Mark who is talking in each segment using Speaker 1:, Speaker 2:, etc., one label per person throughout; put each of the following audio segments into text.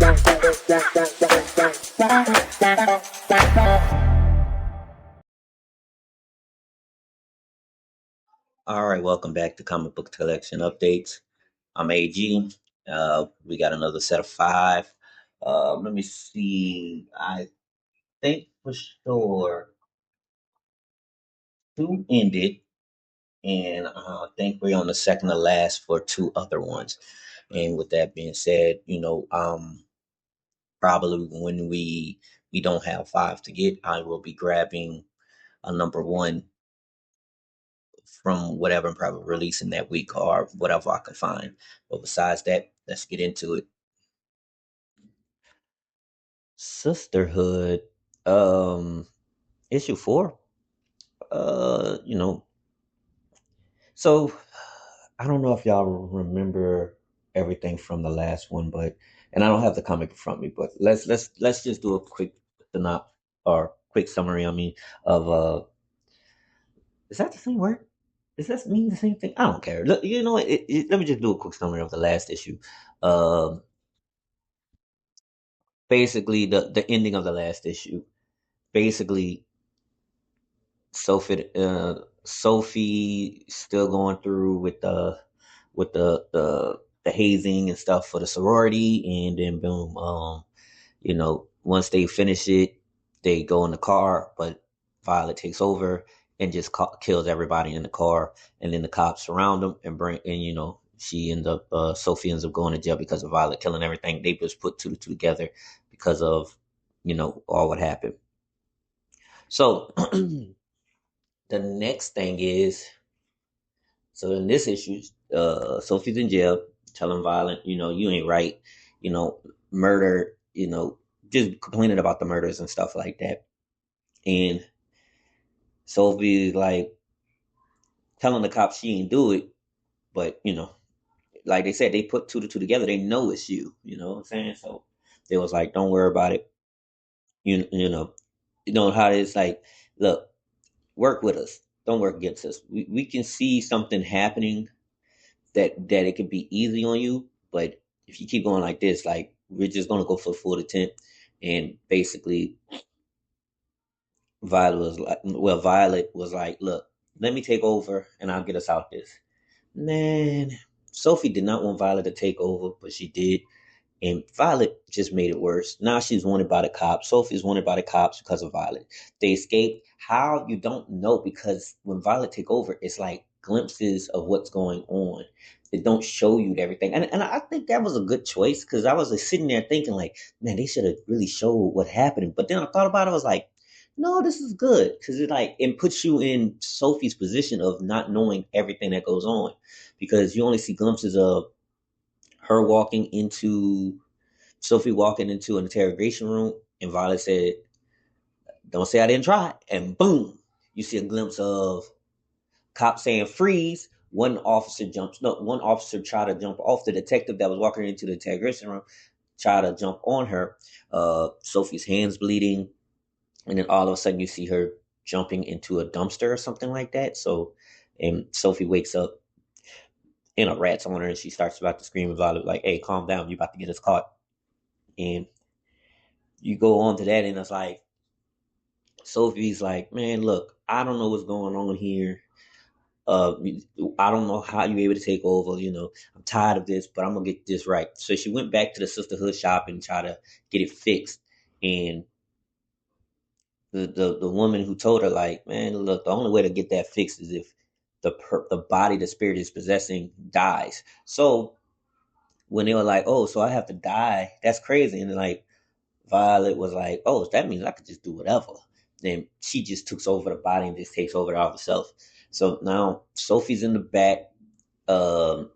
Speaker 1: All right, welcome back to Comic Book Collection Updates. I'm AG. We got another set of five. Let me see. I think for sure two ended, and I think we're on the second to last for two other ones. And with that being said, probably when we don't have five to get, I will be grabbing a number one from whatever I'm probably releasing that week or whatever I can find. But besides that, let's get into it. Sisterhood, um, issue four. Uh, you know, so I don't know if y'all remember everything from the last one, but and I don't have the comic in front of me, but let's just do a quick synop or quick summary. I mean, of is that the same word? Does that mean the same thing? I don't care. Look, you know, let me just do a quick summary of the last issue. Um, Basically, the ending of the last issue. Basically, Sophie still going through with the hazing and stuff for the sorority, and then boom, once they finish it, they go in the car, but Violet takes over and just kills everybody in the car, and then the cops surround them and bring and she ends up Sophie ends up going to jail because of Violet killing everything. They just put two to two together because of all what happened. So the next thing is, so in this issue, Sophie's in jail, telling Violet, you ain't right, you know, murder, just complaining about the murders and stuff like that. And Sophie's like telling the cops she ain't do it, but like they said, they put two to two together. They know it's you. You know what I'm saying? So they was like, don't worry about it. You know how it's like. Look, work with us. Don't work against us. We can see something happening that it could be easy on you, but if you keep going like this, like we're just gonna go for full attempt. And basically, Violet was like, look, let me take over and I'll get us out this. Man, Sophie did not want Violet to take over, but she did. And Violet just made it worse. Now she's wanted by the cops. Sophie's wanted by the cops because of Violet. They escaped. How, you don't know, because when Violet take over, it's like glimpses of what's going on. They don't show you everything. And I think that was a good choice, because I was like sitting there thinking like, man, they should have really showed what happened. But then I thought about it, I was like, no, this is good, because it puts you in Sophie's position of not knowing everything that goes on, because you only see glimpses of her walking into Sophie walking into an interrogation room, and Violet said, "Don't say I didn't try." And boom, you see a glimpse of cop saying freeze. One officer tried to jump off the detective that was walking into the interrogation room, tried to jump on her. Sophie's hands bleeding, and then all of a sudden you see her jumping into a dumpster or something like that. So, and Sophie wakes up and a rat's on her, and she starts about to scream. And Violet like, "Hey, calm down! You about to get us caught." And you go on to that, and it's like Sophie's like, "Man, look, I don't know what's going on here. Uh, I don't know how you able to take over. I'm tired of this, but I'm gonna get this right." So she went back to the Sisterhood shop and tried to get it fixed. And the woman who told her, like, "Man, look, the only way to get that fixed is if the body the spirit is possessing dies." So when they were like, "Oh, so I have to die? That's crazy." And like Violet was like, "Oh, that means I could just do whatever." Then she just takes over the body and just takes over all herself. So now Sophie's in the back. Um,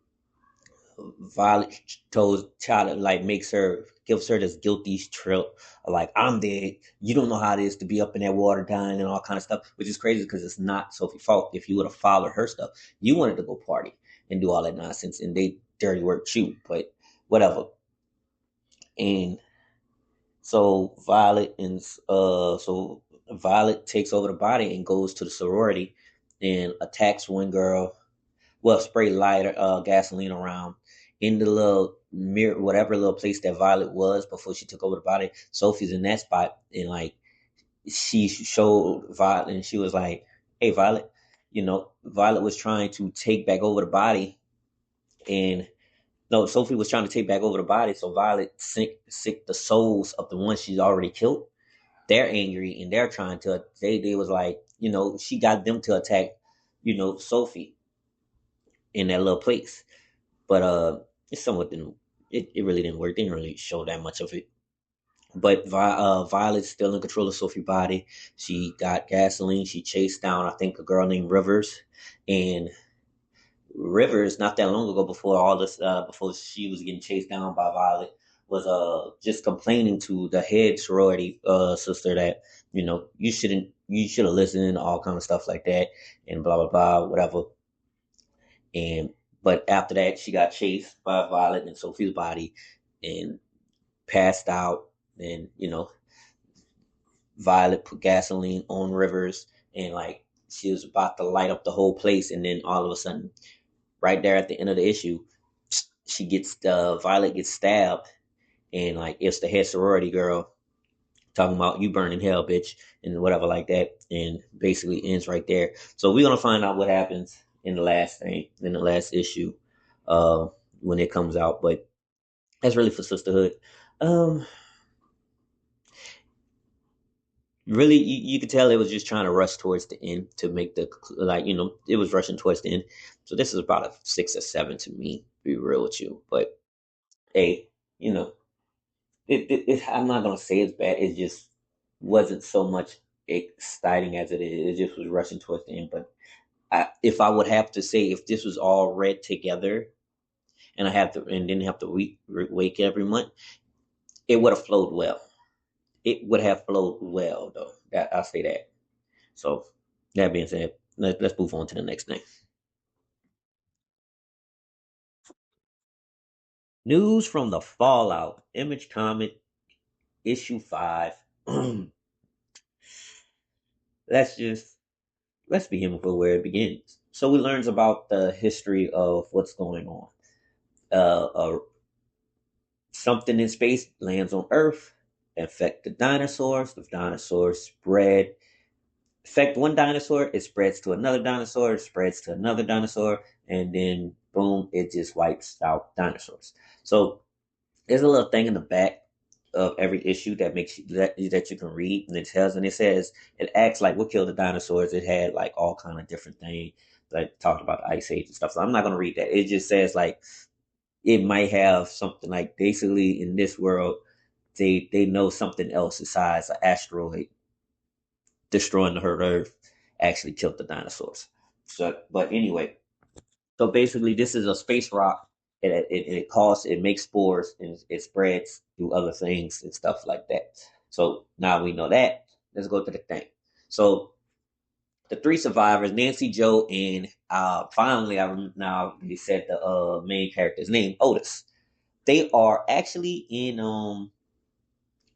Speaker 1: Violet told child like gives her this guilty trip of like, "I'm dead. You don't know how it is to be up in that water dying and all kind of stuff," which is crazy because it's not Sophie's fault. If you would have followed her stuff, you wanted to go party and do all that nonsense, and they dirty work you, but whatever. And So Violet takes over the body and goes to the sorority and attacks one girl. Well, spray lighter gasoline around in the little mirror whatever little place that Violet was before she took over the body. Sophie's in that spot, and like she showed Violet, and she was like, "Hey, Violet." Violet was trying to take back over the body, and no, Sophie was trying to take back over the body. So Violet sick the souls of the ones she's already killed. They're angry and they're trying to. They was like, she got them to attack, Sophie in that little place. But it somewhat didn't. It really didn't work. They didn't really show that much of it. But Violet's still in control of Sophie's body. She got gasoline. She chased down, I think, a girl named Rivers, and Rivers, not that long ago, before all this, before she was getting chased down by Violet, was just complaining to the head sorority sister that you should have listened, all kind of stuff like that, and blah blah blah, whatever. And but after that, she got chased by Violet and Sophie's body, and passed out. And Violet put gasoline on Rivers, and like she was about to light up the whole place, and then all of a sudden, right there at the end of the issue, she gets Violet gets stabbed, and like it's the head sorority girl talking about you burn in hell, bitch, and whatever like that, and basically ends right there. So we're gonna find out what happens in the last issue, uh, when it comes out. But that's really for Sisterhood. Um, Really, you could tell it was just trying to rush towards the end to make the like it was rushing towards the end. So this is about a 6 or 7 to me. To be real with you, but hey, you know, I'm not gonna say it's bad. It just wasn't so much exciting as it is. It just was rushing towards the end. But if I would have to say, if this was all read together, and I have to and didn't have to wake every month, it would have flowed well. It would have flowed well, though. I'll say that. So that being said, let's move on to the next thing. News from the Fallout Image Comic issue 5. let's just let's begin with where it begins. So we learns about the history of what's going on. Something in space lands on Earth, infect the dinosaurs. The dinosaurs spread. Affect one dinosaur, it spreads to another dinosaur, it spreads to another dinosaur, and then boom, it just wipes out dinosaurs. So there's a little thing in the back of every issue that makes you that you can read, and it says it acts like what killed the dinosaurs. It had like all kind of different things that talked about the ice age and stuff. So I'm not gonna read that. It just says like it might have something like basically in this world they know something else besides an asteroid destroying the Earth actually killed the dinosaurs. So, but anyway, so basically, this is a space rock. It makes spores and it spreads through other things and stuff like that. So now we know that. Let's go to the thing. So the three survivors, Nancy, Joe, and finally, I remember now they said the main character's name, Otis. They are actually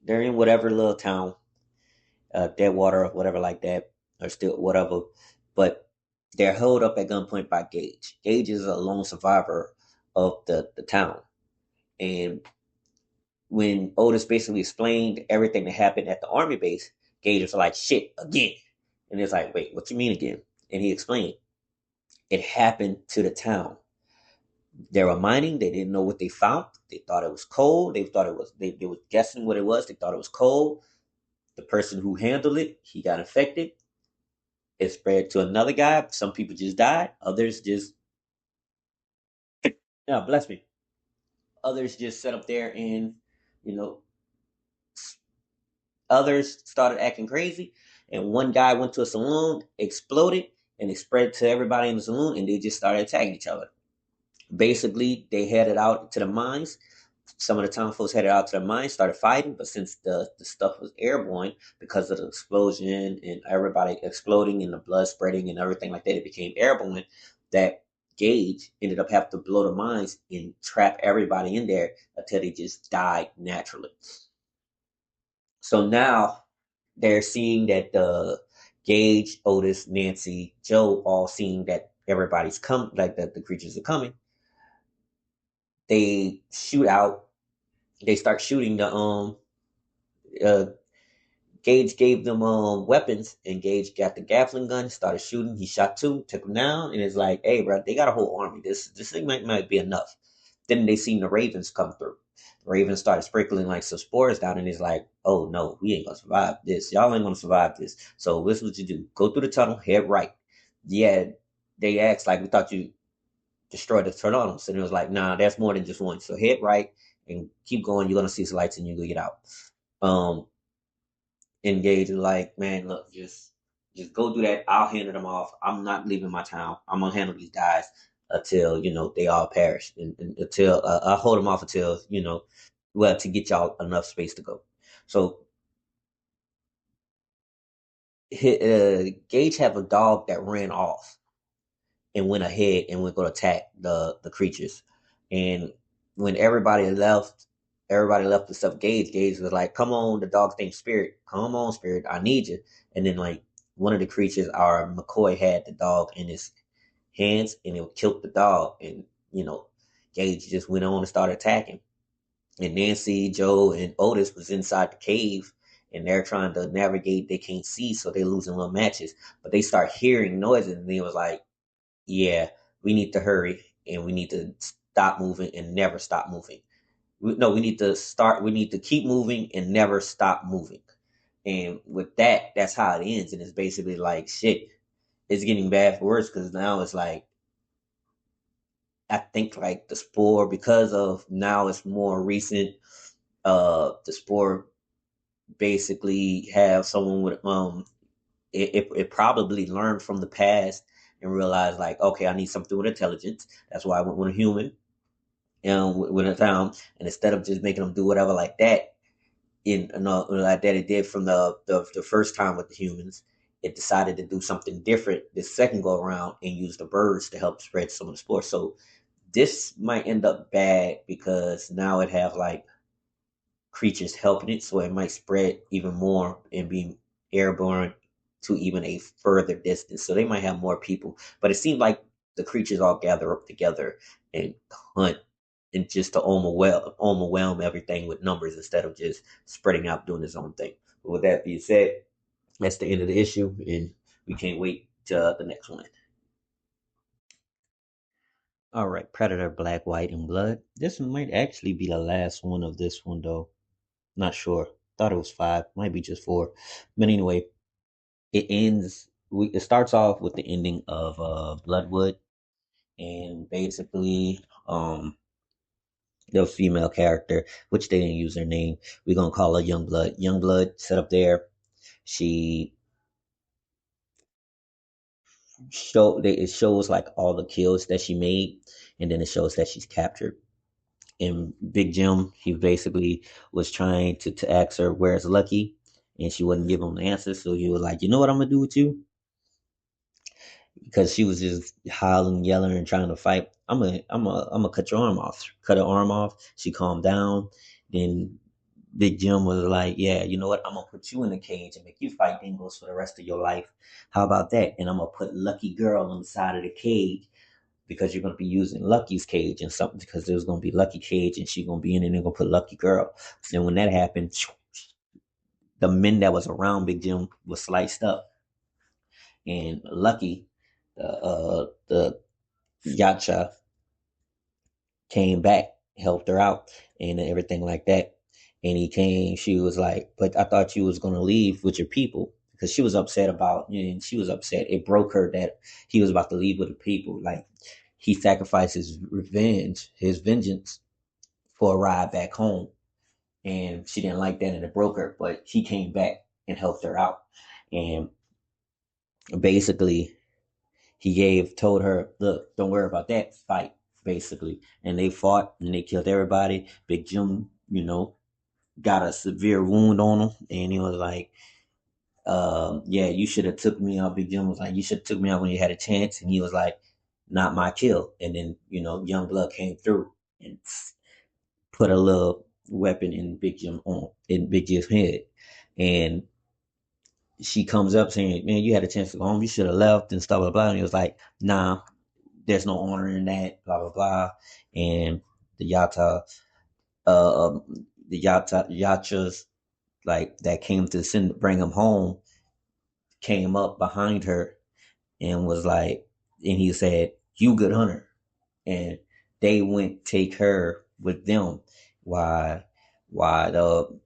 Speaker 1: they're in whatever little town, Deadwater, or whatever like that, or still whatever. But they're held up at gunpoint by Gage. Gage is a lone survivor of the town. And when Otis basically explained everything that happened at the army base, Gage was like, shit, again. And it's like, wait, what you mean again? And he explained, it happened to the town. They were mining, they didn't know what they found. They thought it was coal. They thought it was they were guessing what it was. They thought it was coal. The person who handled it, he got infected. It spread to another guy. Some people just died. Others just, yeah, bless me. Others just sat up there and, you know, others started acting crazy. And one guy went to a saloon, exploded, and it spread to everybody in the saloon, and they just started attacking each other. Basically, they headed out to the mines. Some of the town folks headed out to the mines, started fighting, but since the stuff was airborne because of the explosion and everybody exploding and the blood spreading and everything like that, it became airborne. That Gage ended up having to blow the mines and trap everybody in there until they just died naturally. So now they're seeing that the Gage, Otis, Nancy, Joe all seeing that everybody's come like that the creatures are coming. They shoot out. They start shooting the uh Gage gave them weapons, and Gage got the Gatling gun, started shooting. He shot two, took them down, and it's like, hey, bro, they got a whole army. This thing might be enough. Then they seen the Ravens come through. The Ravens started sprinkling like some spores down, and it's like, oh no, we ain't gonna survive this. Y'all ain't gonna survive this. So this is what you do: go through the tunnel, head right. Yeah, they asked like, we thought you destroyed the tunnels, and it was like, nah, that's more than just one. So head right and keep going. You're gonna see some lights, and you gonna get out. Um, Engage and like, man, look, just go do that. I'll handle them off. I'm not leaving my town. I'm gonna handle these guys until they all perish, and until I hold them off until well, to get y'all enough space to go. So Gage have a dog that ran off and went ahead and went going to attack the creatures. And when everybody left except Gage. Gage was like, "Come on, the dog's named Spirit. Come on, Spirit, I need you." And then like one of the creatures, our McCoy had the dog in his hands, and it killed the dog. And Gage just went on and started attacking. And Nancy, Joe, and Otis was inside the cave, and they're trying to navigate. They can't see, so they're losing little matches. But they start hearing noises, and they was like, yeah, we need to hurry, and we need to stop moving and never stop moving. No, we need to start. We need to keep moving and never stop moving. And with that, that's how it ends. And it's basically like shit. It's getting bad for worse because now it's like I think like the spore, because of now it's more recent. The spore basically have someone with it probably learned from the past and realized like, okay, I need something with intelligence. That's why I went with a human and with a town, and instead of just making them do whatever like that, like that it did from the first time with the humans, it decided to do something different this second go around and use the birds to help spread some of the spores. So this might end up bad because now it have like creatures helping it, so it might spread even more and be airborne to even a further distance. So they might have more people, but it seemed like the creatures all gather up together and hunt, and just to overwhelm everything with numbers instead of just spreading out doing its own thing. But with that being said, that's the end of the issue, and we can't wait to the next one. All right, Predator, Black, White, and Blood. This might actually be the last one of this one, though. Not sure. Thought it was five. Might be just four. But anyway, it ends. It starts off with the ending of Bloodwood, and basically, the female character, which they didn't use their name. We're gonna call her Youngblood. Youngblood set up there. She it shows like all the kills that she made, and then it shows that she's captured. And Big Jim, he basically was trying to ask her where's Lucky, and she wouldn't give him the answer. So he was like, "You know what I'm gonna do with you?" Because she was just howling, yelling, and trying to fight. I'm gonna cut your arm off. Cut her arm off. She calmed down. Then Big Jim was like, "Yeah, you know what? I'm gonna put you in a cage and make you fight dingoes for the rest of your life. How about that? And I'm gonna put Lucky Girl on the side of the cage." Because you're gonna be using Lucky's cage and something, because there's gonna be Lucky cage and she's gonna be in it and they're gonna put Lucky Girl. And when that happened, the men that was around Big Jim was sliced up. And Lucky, the Yacha, came back, helped her out, and everything like that. And he came. She was like, "But I thought you was gonna leave with your people." Because she was upset about, and she was upset. It broke her that he was about to leave with the people. Like he sacrificed his vengeance, for a ride back home, and she didn't like that, and it broke her. But he came back and helped her out, and basically told her, "Look, don't worry about that fight." Basically, and they fought and they killed everybody. Big Jim, got a severe wound on him, and he was like, "Yeah, you should have took me out." Big Jim was like, "You should have took me out when you had a chance," and he was like, "Not my kill." And then Young Blood came through and put a little weapon in Big Jim's head, and she comes up saying, "Man, you had a chance to go home. You should have left," and stuff, blah blah. And he was like, "Nah, there's no honor in that, blah blah blah." And the Yachas like that came to send bring him home came up behind her and was like, and he said, "You good hunter," and they went take her with them. Why? Why the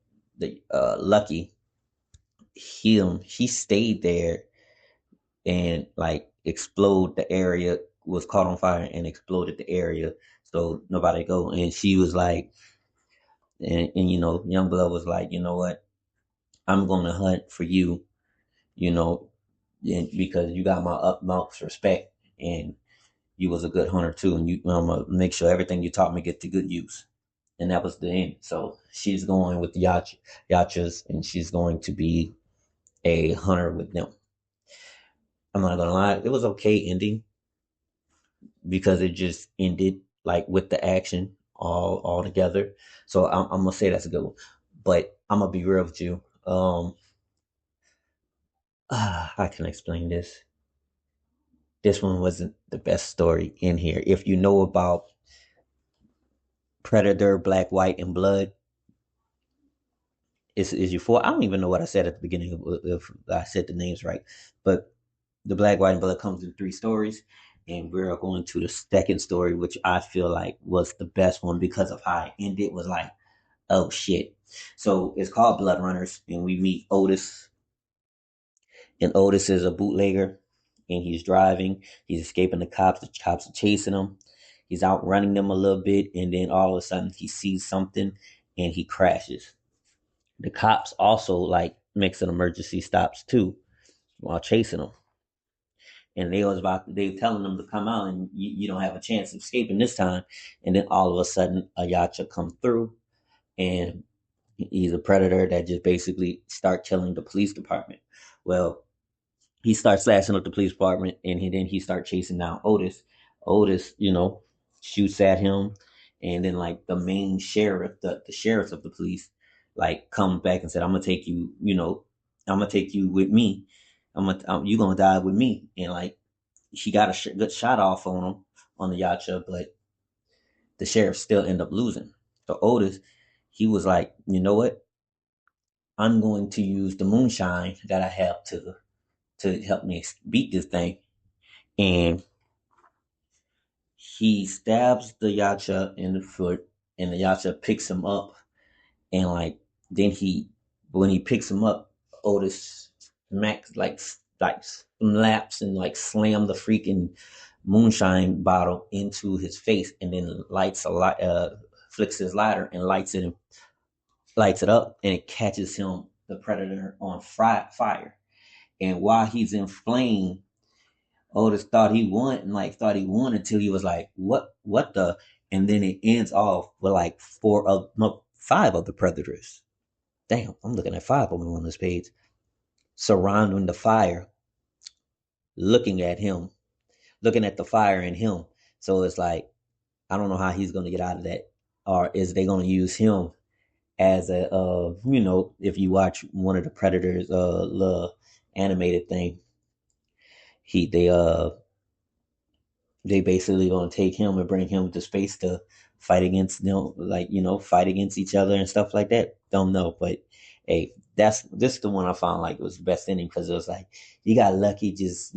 Speaker 1: Lucky he stayed there and like explode the area was caught on fire and exploded the area so nobody go and she was like and you know young blood was like you know what I'm gonna hunt for you you know and because you got my utmost respect and you was a good hunter too and you I'm gonna make sure everything you taught me get to good use and that was the end so she's going with the yachas and she's going to be a hunter with them. I'm not gonna lie, it was okay ending because it just ended like with the action all together. So I'm gonna say that's a good one. But I'm gonna be real with you. I can explain this. This one wasn't the best story in here. If you know about Predator, Black, White, and Blood, is your four. I don't even know what I said at the beginning of if I said the names right, but the Black, White, and Blood comes in three stories, and we're going to the second story, which I feel like was the best one because of how it ended. Was like oh shit. So it's called Blood Runners, and we meet Otis. And Otis is a bootlegger, and he's driving. He's escaping the cops. The cops are chasing him. He's outrunning them a little bit, and then all of a sudden he sees something, and he crashes. The cops also like makes an emergency stops too while chasing him. And they telling them to come out, and you don't have a chance of escaping this time. And then all of a sudden, a yacha come through, and he's a predator that just basically start killing the police department. Well, he starts slashing up the police department, and then he start chasing down Otis. Otis, you know, shoots at him, and then like the main sheriff, the sheriffs of the police, like come back and said, "I'm gonna take you, you know, I'm gonna take you with me. You gonna die with me." And like he got a good shot off on him on the yacha, but the sheriff still end up losing. So Otis, he was like, you know what? I'm going to use the moonshine that I have to help me beat this thing. And he stabs the Yacha in the foot, and the Yacha picks him up. And like then when he picks him up, Otis Max like slaps and like slam the freaking moonshine bottle into his face, and then lights a light, flicks his lighter and lights it up, and it catches him, the predator, on fire. And while he's in flame, Otis thought he won and like thought he won until he was like, what the? And then it ends off with like five of the predators. Damn, I'm looking at five of them on this page, surrounding the fire, looking at him, looking at the fire in him. So it's like, I don't know how he's gonna get out of that, or is they gonna use him as a if you watch one of the predators the animated thing, he they basically gonna take him and bring him to space to fight against like fight against each other and stuff like that. Don't know, but hey, that's this is the one I found like it was the best ending because it was like you got lucky just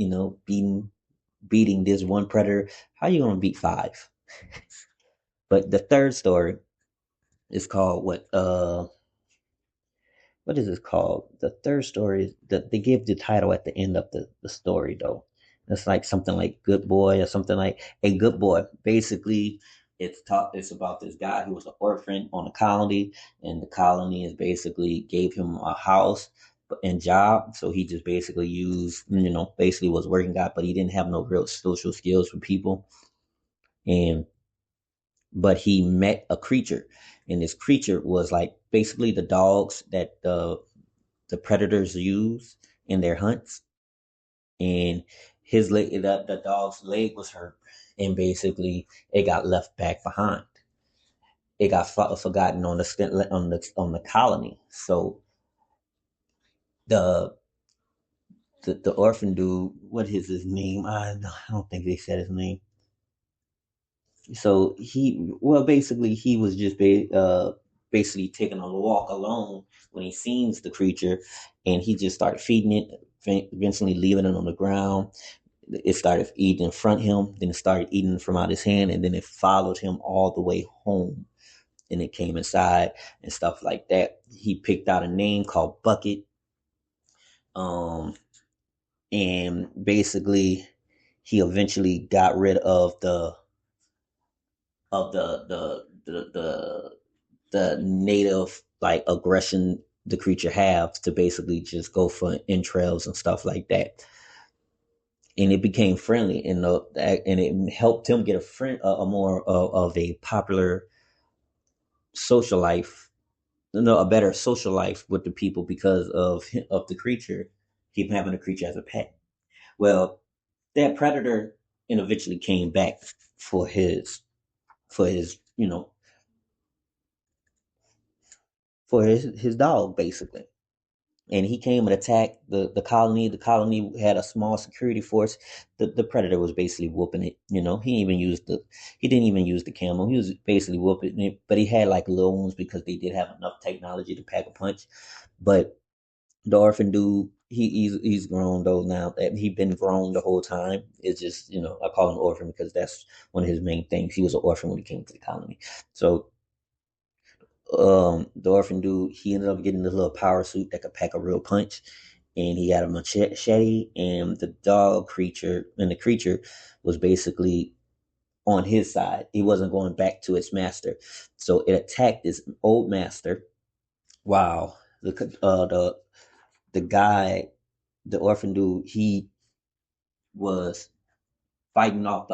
Speaker 1: beating this one predator. How you gonna beat five? But the third story is called what is it called? The third story is that they give the title at the end of the story though. It's like something like Good Boy or something like a Good Boy. Basically, it's about this guy who was an orphan on a colony, and the colony is basically gave him a house and job. So he just basically used, basically was a working guy, but he didn't have no real social skills with people. And but he met a creature, and this creature was like basically the dogs that the predators use in their hunts, and his leg, the dog's leg was hurt, and basically it got left back behind. It got forgotten on the colony. So the the orphan dude, what is his name? I don't think they said his name. So basically, he was just basically taking a walk alone when he sees the creature, and he just started feeding it, eventually leaving it on the ground. It started eating in front of him, then it started eating from out his hand, and then it followed him all the way home. And it came inside and stuff like that. He picked out a name called Bucket, um, and basically, he eventually got rid of the native like aggression the creature has to basically just go for entrails and stuff like that. And it became friendly, and it helped him get a friend, a more of a popular social life, no, a better social life with the people because of the creature, keep having the creature as a pet. Well, that predator and eventually came back for his for his dog basically. And he came and attacked the colony. The colony had a small security force. The predator was basically whooping it. He didn't even use the camel. He was basically whooping it, but he had like little ones because they did have enough technology to pack a punch. But the orphan dude, he's grown though now. That he been grown the whole time. It's just I call him orphan because that's one of his main things. He was an orphan when he came to the colony. So the orphan dude, he ended up getting this little power suit that could pack a real punch, and he had a machete, and the creature was basically on his side. He wasn't going back to its master, so it attacked his old master. Wow, the guy, the orphan dude, he was fighting off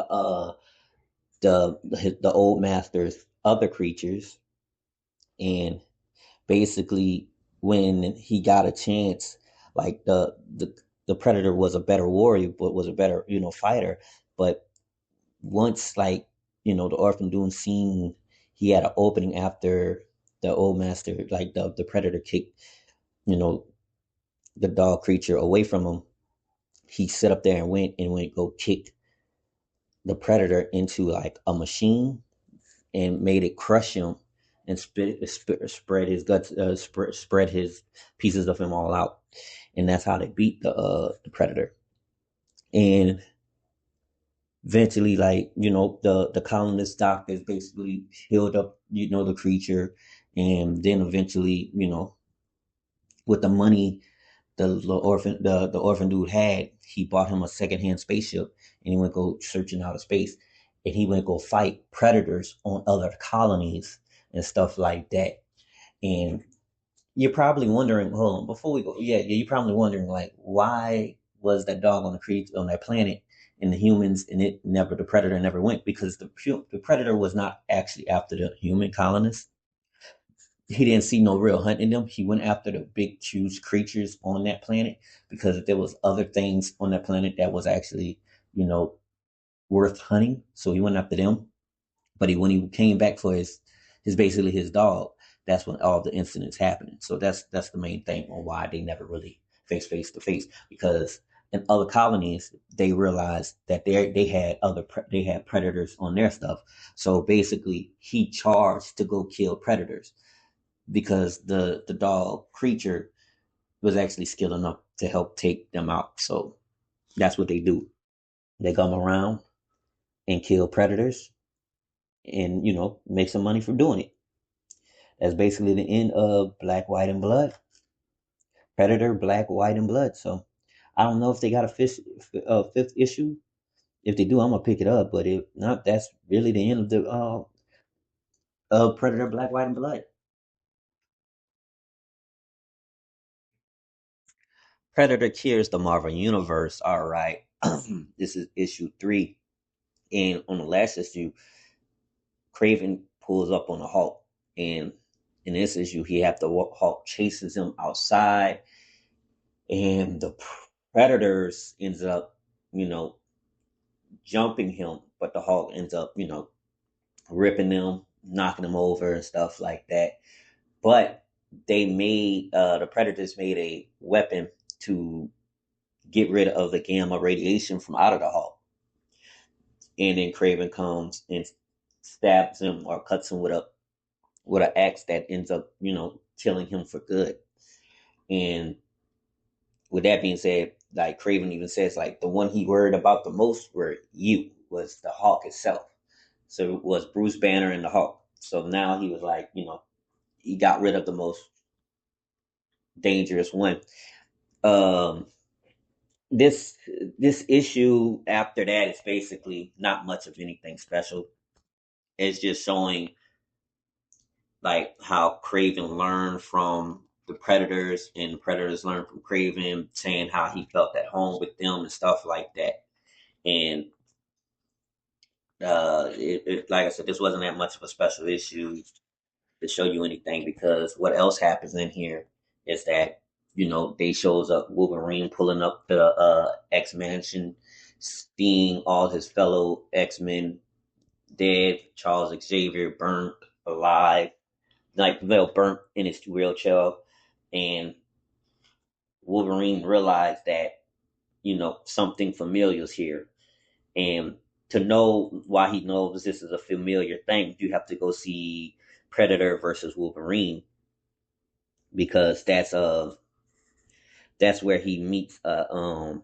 Speaker 1: the old master's other creatures, and basically when he got a chance, like the predator was a better warrior, but was a better fighter. But once the orphan dune seen he had an opening after the old master, like the predator kicked you know the dog creature away from him, he sit up there and went go kick the predator into like a machine and made it crush him and spread his guts, spread his pieces of him all out, and that's how they beat the predator. And eventually, the colonist doctors basically healed up the creature, and then eventually with the money the orphan dude had, he bought him a secondhand spaceship, and he went go searching out of space, and he went go fight predators on other colonies and stuff like that. And you're probably wondering, hold on, before we go, yeah, you're probably wondering like why was that dog on the creature on that planet and the humans and the predator never went, because the predator was not actually after the human colonists. He didn't see no real hunt in them. He went after the big, huge creatures on that planet because there was other things on that planet that was actually, you know, worth hunting. So he went after them. But when he came back for his basically his dog, that's when all the incidents happened. So that's the main thing on why they never really face to face, because in other colonies they realized that they had predators on their stuff. So basically, he charged to go kill predators because the dog creature was actually skilled enough to help take them out. So that's what they do. They come around and kill predators and make some money from doing it. That's basically the end of Black, White, and Blood. Predator, Black, White, and Blood. So I don't know if they got fifth issue. If they do, I'm gonna pick it up. But if not, that's really the end of the Predator, Black, White, and Blood. Predator cures the Marvel Universe. All right, this is issue 3, and on the last issue, Craven pulls up on the Hulk, and in this issue, he have the Hulk chases him outside, and the Predators ends up, you know, jumping him, but the Hulk ends up, ripping them, knocking them over, and stuff like that. But the Predators made a weapon to get rid of the gamma radiation from out of the Hulk, and then Craven comes and stabs him or cuts him with an axe that ends up, killing him for good. And with that being said, like Craven even says, like the one he worried about the most were you was the Hawk itself. So it was Bruce Banner and the Hawk. So now he was like, he got rid of the most dangerous one. Um, this this issue after that is basically not much of anything special. It's just showing like how Craven learned from the Predators and the Predators learned from Craven, saying how he felt at home with them and stuff like that. And like I said, this wasn't that much of a special issue to show you anything because what else happens in here is that they shows up Wolverine pulling up the X Mansion, seeing all his fellow X Men dead, Charles Xavier burnt alive, like well burnt in his wheelchair, and Wolverine realized that something familiar is here, and to know why he knows this is a familiar thing, you have to go see Predator versus Wolverine because that's where he meets a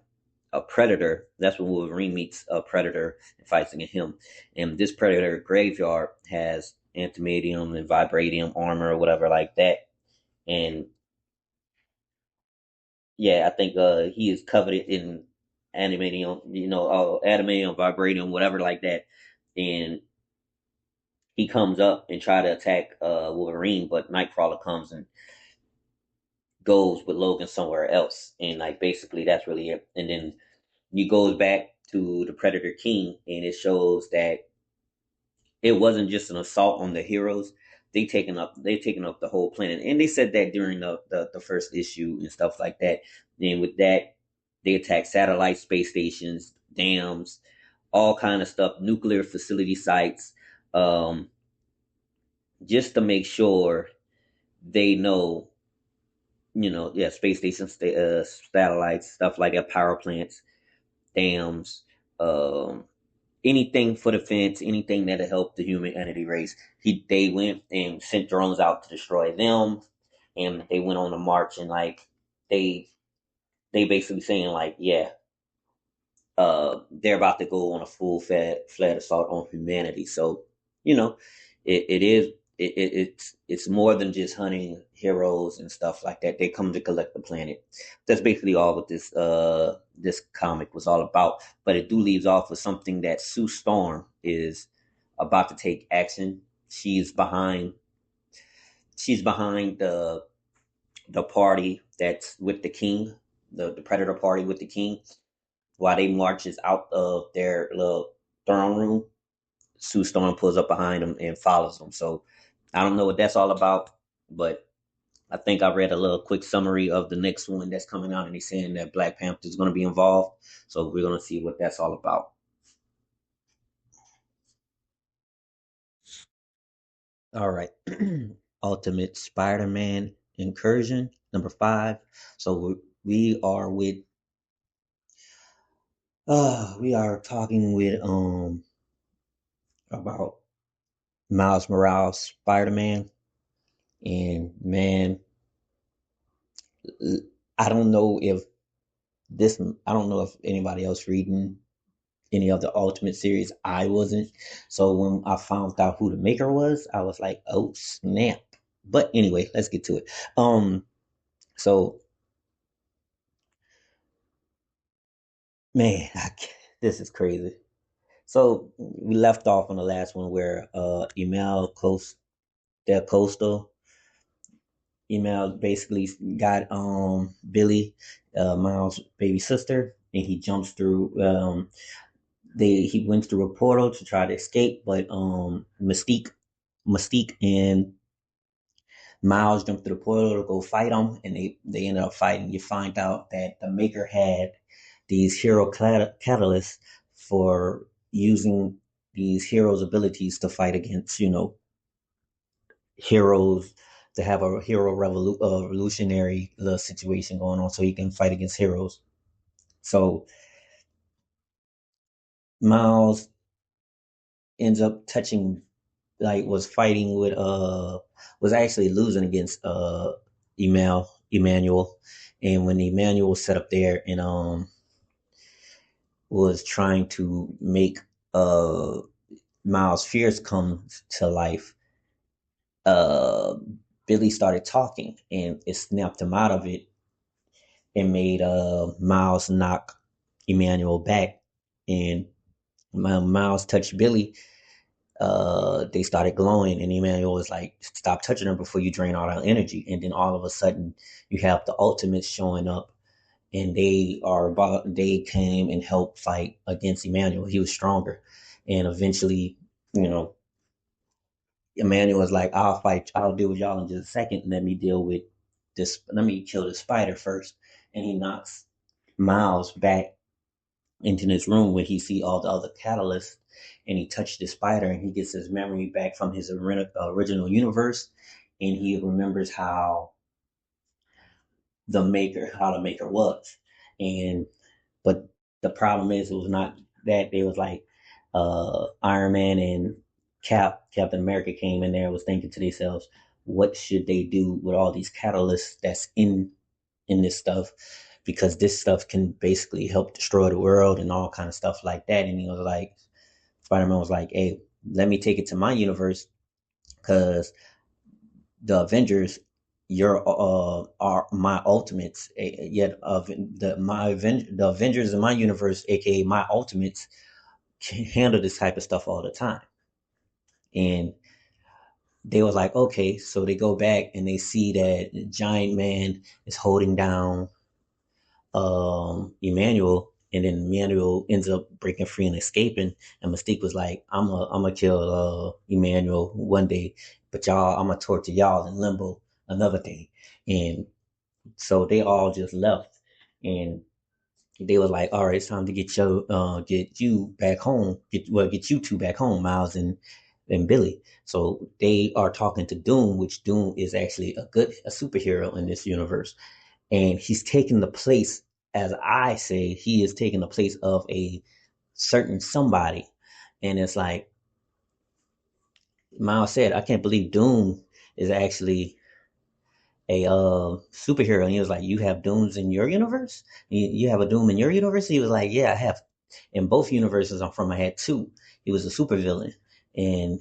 Speaker 1: predator. That's when Wolverine meets a predator and fights against him. And this predator graveyard has antimadium and vibranium armor or whatever like that. And yeah, I think he is coveted in animadium, adamantium, vibranium, whatever like that. And he comes up and try to attack Wolverine, but Nightcrawler comes and goes with Logan somewhere else. And like basically that's really it. And then you goes back to the Predator King, and it shows that it wasn't just an assault on the heroes. They taken up the whole planet, and they said that during the first issue and stuff like that. And with that, they attacked satellite space stations, dams, all kind of stuff, nuclear facility sites, um, just to make sure they know, yeah, space stations, satellites, stuff like that, power plants, dams, um, anything for the fence, anything that'll help the humanity race. They went and sent drones out to destroy them, and they went on a march and like they they basically saying like, yeah, they're about to go on a full flat assault on humanity. So, you know, it is it's more than just hunting heroes and stuff like that. They come to collect the planet. That's basically all what this comic was all about. But it do leaves off with something that Sue Storm is about to take action. She's behind the party that's with the king, the Predator party with the king while they marches out of their little throne room. Sue Storm pulls up behind them and follows them. So I don't know what that's all about, but I think I read a little quick summary of the next one that's coming out, and he's saying that Black Panther is going to be involved. So we're going to see what that's all about. All right. Ultimate Spider-Man Incursion, number 5. So we are talking with about Miles Morales Spider-Man. And man, I don't know if I don't know if anybody else reading any of the Ultimate series. I wasn't. So when I found out who the maker was, I was like, oh snap. But anyway, let's get to it. So man, this is crazy. So we left off on the last one where Emil Del Costo email basically got Billy, Miles' baby sister, and he jumps through. He went through a portal to try to escape, but Mystique and Miles jumped through the portal to go fight him, and they ended up fighting. You find out that the Maker had these hero catalysts for using these heroes' abilities to fight against, heroes, to have a hero revolutionary situation going on so he can fight against heroes. So Miles ends up touching like was fighting with was actually losing against Emmanuel, and when Emmanuel set up there and was trying to make uh Miles Fierce come to life, uh Billy started talking and it snapped him out of it and made Miles knock Emmanuel back. And Miles touched Billy, they started glowing, and Emmanuel was like, "Stop touching her before you drain all our energy." And then all of a sudden, you have the Ultimates showing up, and they came and helped fight against Emmanuel. He was stronger, and eventually, you know, Emmanuel was like, "I'll fight. I'll deal with y'all in just a second. Let me deal with this. Let me kill the spider first." And he knocks Miles back into this room where he see all the other catalysts, and he touched the spider and he gets his memory back from his original universe, and he remembers how the maker was. And but the problem is, it was not that. They was like, Iron Man and Captain America came in there and was thinking to themselves, what should they do with all these catalysts that's in this stuff, because this stuff can basically help destroy the world and all kind of stuff like that. And he was like, Spider-Man was like, hey, let me take it to my universe, because the Avengers, your are my ultimates. Yet of the Avengers in my universe, aka my ultimates, can handle this type of stuff all the time. And they was like, okay, so they go back and they see that Giant Man is holding down Emmanuel, and then Emmanuel ends up breaking free and escaping. And Mystique was like, I'm gonna kill Emmanuel one day, but y'all, I'm gonna torture y'all in limbo another day." And so they all just left, and they was like, "All right, it's time to get you back home. Get you two back home, Miles and Billy." So they are talking to Doom, which Doom is actually a superhero in this universe, and he's taking the place, as I say, he is taking the place of a certain somebody. And it's like Miles said, I can't believe Doom is actually a superhero. And he was like, you have Dooms in your universe? You have a Doom in your universe? He was like, yeah, I have. In both universes I'm from, I had two. He was a supervillain. And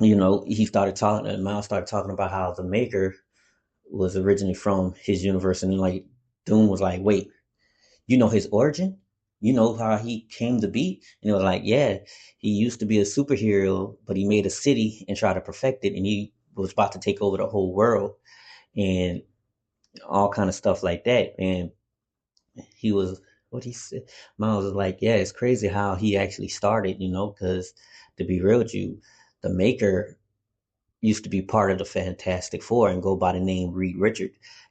Speaker 1: he started talking, and Miles started talking about how the Maker was originally from his universe. And like Doom was like, wait, you know his origin? You know how he came to be? And it was like, yeah, he used to be a superhero, but he made a city and tried to perfect it, and he was about to take over the whole world and all kind of stuff like that. And he was, what he said, Miles was like, yeah, it's crazy how he actually started, because to be real with you, the Maker used to be part of the Fantastic Four and go by the name Reed Richard.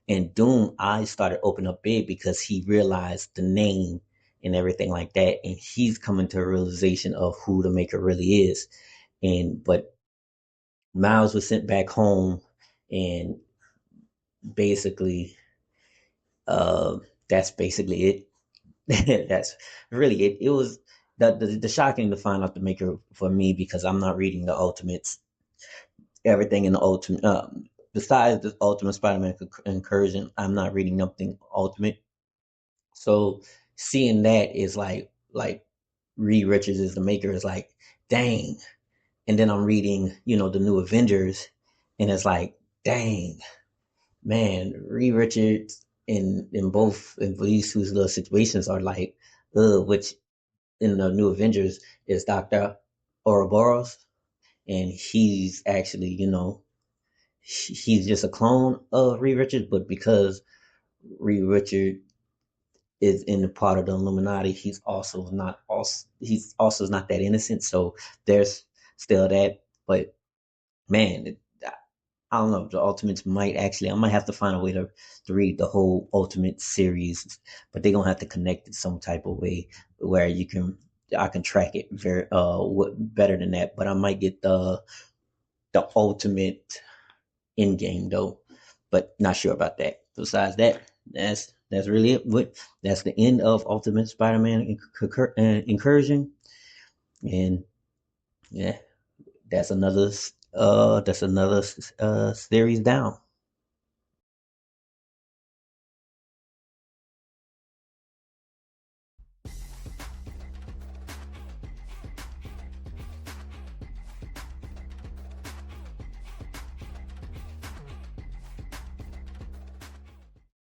Speaker 1: And Doom eyes started opening up big because he realized the name and everything like that. And he's coming to a realization of who the Maker really is. But Miles was sent back home, and basically, uh, that's basically it. That's really it. It was the shocking to find out the Maker for me, because I'm not reading the Ultimates, everything in the Ultimate. Besides the Ultimate Spider-Man Incursion, I'm not reading nothing Ultimate. So seeing that is like Reed Richards is the Maker is like, dang. And then I'm reading, the new Avengers, and it's like, dang, man, Reed Richards in both in these two little situations are like, which in the new Avengers is Dr. Ouroboros, and he's actually, he's just a clone of Reed Richards, but because Reed Richards is in the part of the Illuminati, he's also not that innocent. So there's still that. But man, I don't know. The Ultimates might actually, I might have to find a way to read the whole Ultimate series, but they're gonna have to connect it some type of way where I can track it very better than that. But I might get the Ultimate in game though, but not sure about that. Besides that, that's really it. That's the end of Ultimate Spider-Man Incursion, and yeah. that's another series down.